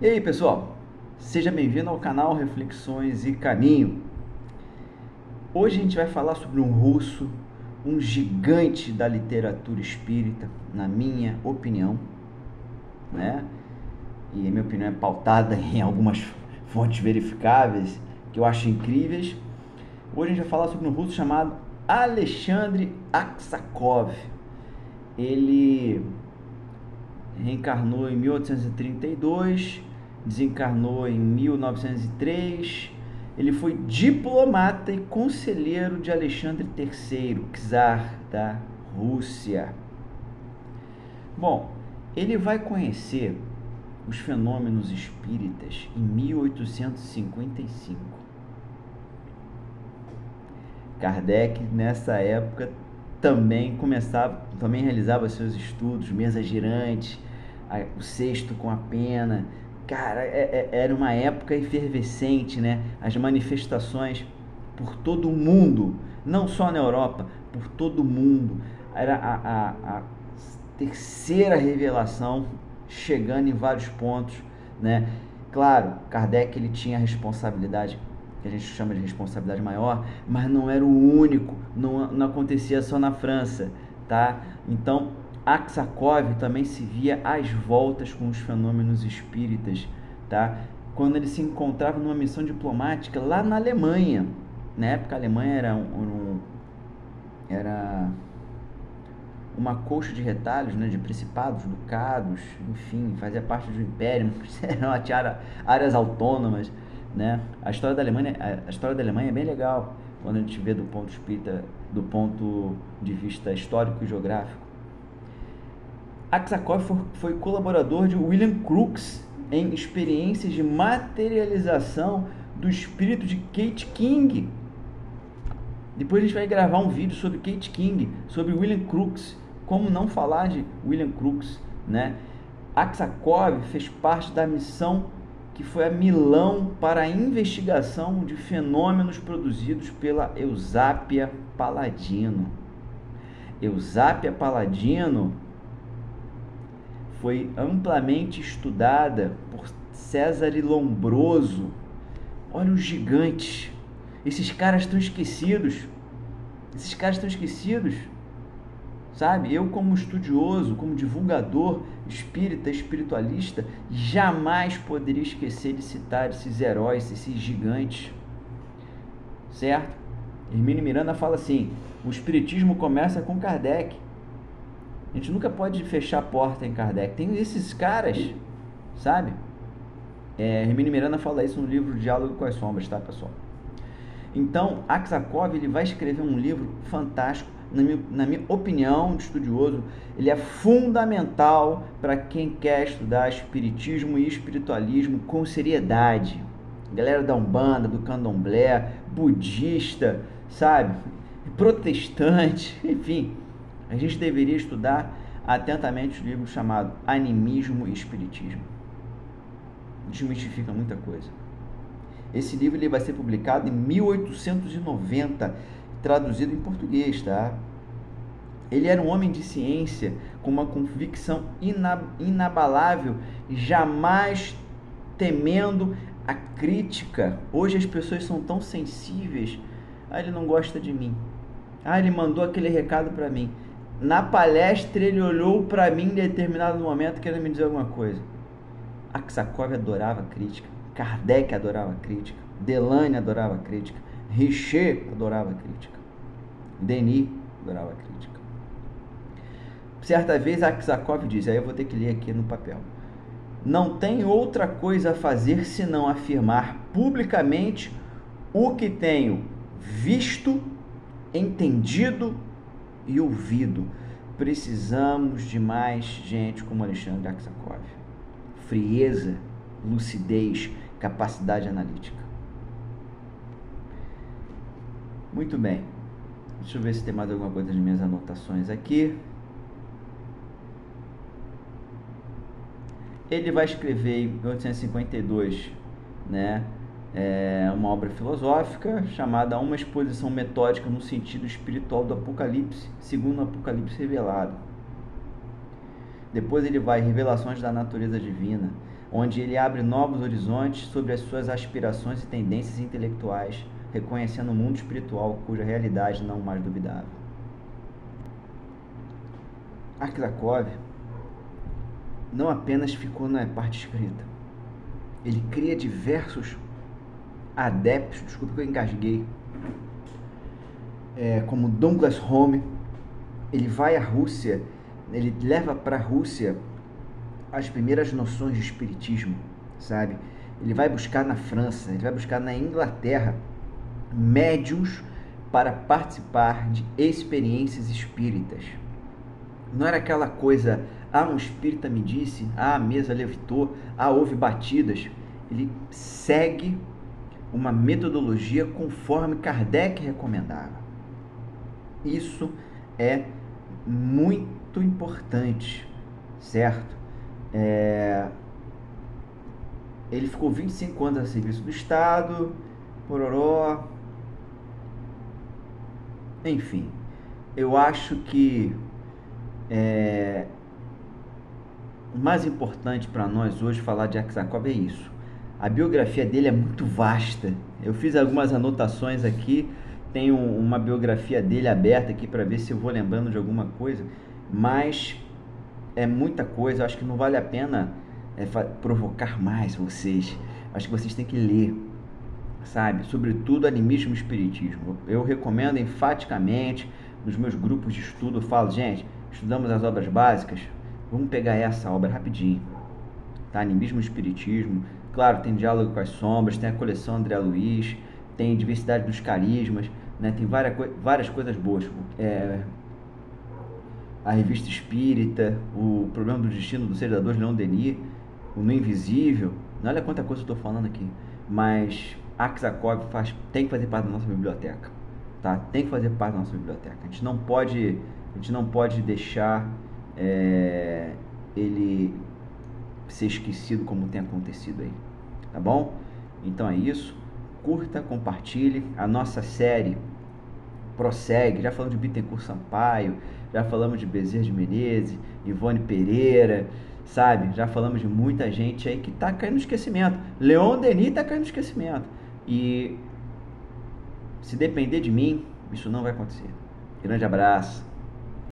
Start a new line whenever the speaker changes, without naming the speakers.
E aí, pessoal, seja bem-vindo ao canal Reflexões e Caminho. Hoje a gente vai falar sobre um russo, um gigante da literatura espírita, na minha opinião, né? E a minha opinião é pautada em algumas fontes verificáveis que eu acho incríveis. Hoje a gente vai falar sobre um russo chamado Alexandre Aksakov. Ele reencarnou em 1832, desencarnou em 1903. Ele foi diplomata e conselheiro de Alexandre III, czar da Rússia. Bom, ele vai conhecer os fenômenos espíritas em 1855. Kardec, nessa época, também realizava seus estudos, mesa girante, o cesto com a pena. Cara, era uma época efervescente, né? As manifestações por todo o mundo, não só na Europa, por todo o mundo. Era a terceira revelação chegando em vários pontos, né? Claro, Kardec ele tinha a responsabilidade que a gente chama de responsabilidade maior, mas não era o único, não acontecia só na França, tá? Então, Aksakov também se via às voltas com os fenômenos espíritas, tá? Quando ele se encontrava numa missão diplomática lá na Alemanha. Na época a Alemanha era uma colcha de retalhos, né, de principados, ducados, enfim, fazia parte do império, tinha áreas autônomas, né? A história da Alemanha é bem legal quando a gente vê do ponto de vista histórico e geográfico. Aksakov foi colaborador de William Crookes em experiências de materialização do espírito de Kate King. Depois a gente vai gravar um vídeo sobre Kate King, sobre William Crookes. Como não falar de William Crookes, né? Aksakov fez parte da missão que foi a Milão para a investigação de fenômenos produzidos pela Eusápia Palladino. Eusápia Palladino foi amplamente estudada por Cesare Lombroso. Olha os gigantes. Esses caras estão esquecidos. Sabe? Eu, como estudioso, como divulgador espírita, espiritualista, jamais poderia esquecer de citar esses heróis, esses gigantes. Certo? Hermínio Miranda fala assim: o espiritismo começa com Kardec. A gente nunca pode fechar a porta em Kardec. Tem esses caras, sabe? Hermínio Miranda fala isso no livro Diálogo com as Sombras, tá, pessoal? Então, Aksakov ele vai escrever um livro fantástico. Na minha opinião de estudioso, ele é fundamental para quem quer estudar espiritismo e espiritualismo com seriedade. Galera da Umbanda, do Candomblé, budista, sabe? Protestante, enfim. A gente deveria estudar atentamente o livro chamado Animismo e Espiritismo. Desmistifica muita coisa. Esse livro ele vai ser publicado em 1890, traduzido em português, tá? Ele era um homem de ciência com uma convicção inabalável, jamais temendo a crítica. Hoje as pessoas são tão sensíveis. Ele não gosta de mim. Ele mandou aquele recado para mim. Na palestra ele olhou para mim em determinado momento querendo me dizer alguma coisa. Aksakov adorava crítica. Kardec adorava crítica. Delane adorava crítica. Richer adorava crítica. Denis adorava crítica. Certa vez Aksakov diz, aí eu vou ter que ler aqui no papel: não tem outra coisa a fazer senão afirmar publicamente o que tenho visto, entendido e ouvido. Precisamos de mais gente como Alexandre Aksakov. Frieza, lucidez, capacidade analítica. Muito bem. Deixa eu ver se tem mais alguma coisa nas minhas anotações aqui. Ele vai escrever em 1852, né, uma obra filosófica chamada Uma Exposição Metódica no Sentido Espiritual do Apocalipse, segundo o Apocalipse Revelado. Depois ele vai Revelações da Natureza Divina, onde ele abre novos horizontes sobre as suas aspirações e tendências intelectuais, reconhecendo o mundo espiritual cuja realidade não mais duvidável. Aksakov não apenas ficou na parte escrita, ele cria diversos adeptos, desculpa que eu engasguei, como Douglas Home. Ele vai à Rússia, ele leva para a Rússia as primeiras noções de espiritismo, sabe? Ele vai buscar na França, ele vai buscar na Inglaterra médiuns para participar de experiências espíritas. Não era aquela coisa, um espírita me disse, a mesa levitou, houve batidas. Ele segue uma metodologia conforme Kardec recomendava. Isso é muito importante, certo? Ele ficou 25 anos a serviço do Estado, pororó. Enfim, eu acho que o mais importante para nós hoje falar de Aksakov é isso. A biografia dele é muito vasta. Eu fiz algumas anotações aqui, tenho uma biografia dele aberta aqui para ver se eu vou lembrando de alguma coisa, mas é muita coisa. Eu acho que não vale a pena provocar mais vocês. Acho que vocês têm que ler, sabe? Sobretudo animismo e espiritismo. Eu recomendo enfaticamente, nos meus grupos de estudo, eu falo, gente, estudamos as obras básicas, vamos pegar essa obra rapidinho, tá? Animismo e espiritismo, claro, tem Diálogo com as Sombras, tem a coleção André Luiz, tem Diversidade dos Carismas, né? Tem várias coisas boas, a Revista Espírita, o Problema do Destino do Seriador Leon Denis, o No Invisível. Olha quanta coisa eu estou falando aqui, mas Aksakov tem que fazer parte da nossa biblioteca, tá? Tem que fazer parte da nossa biblioteca. A gente não pode deixar ele ser esquecido como tem acontecido aí, tá bom? Então é isso. Curta, compartilhe. A nossa série prossegue. Já falamos de Bittencourt Sampaio, já falamos de Bezerra de Menezes, Ivone Pereira, sabe? Já falamos de muita gente aí que tá caindo no esquecimento. Leon Denis tá caindo no esquecimento. E se depender de mim, isso não vai acontecer. Grande abraço.